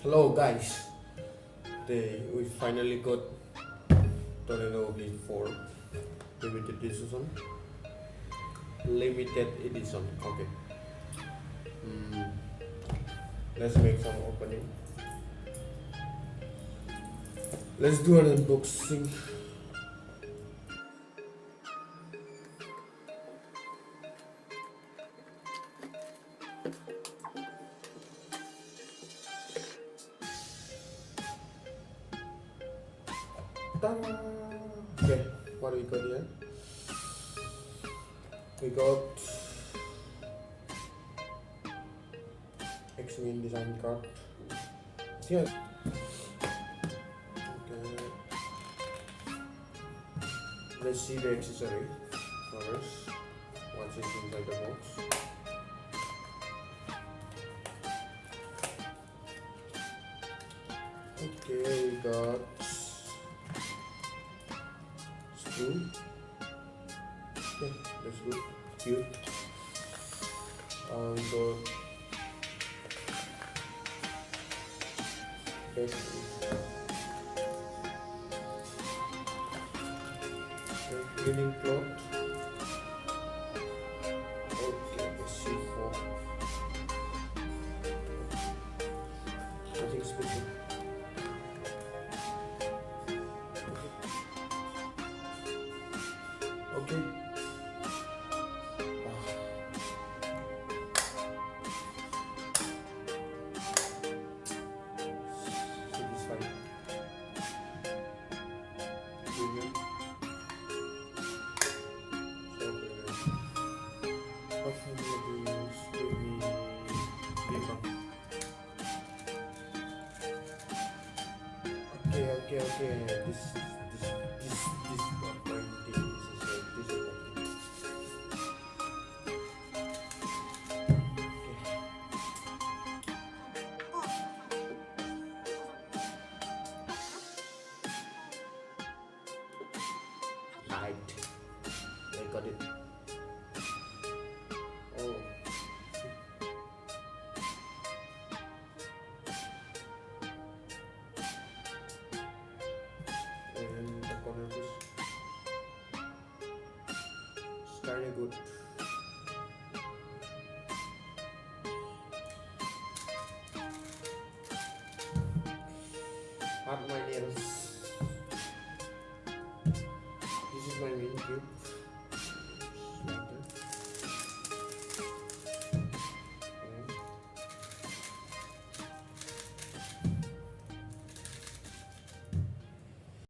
Hello guys, we finally got Tornado V4 limited edition. Limited edition. Okay. Let's make some opening. Let's do an unboxing. Ta-da! Okay, what do we got here? We got X-Wing design card. Yeah. Okay. Let's see the accessory first. Once it's inside the box. Okay, we got screw. Okay, that's good. Cute. We got cleaning cloth. Okay, let's see for nothing special. Okay. Satisfying. Premium. Okay. This one pointing. This is pointing. Light. I got it.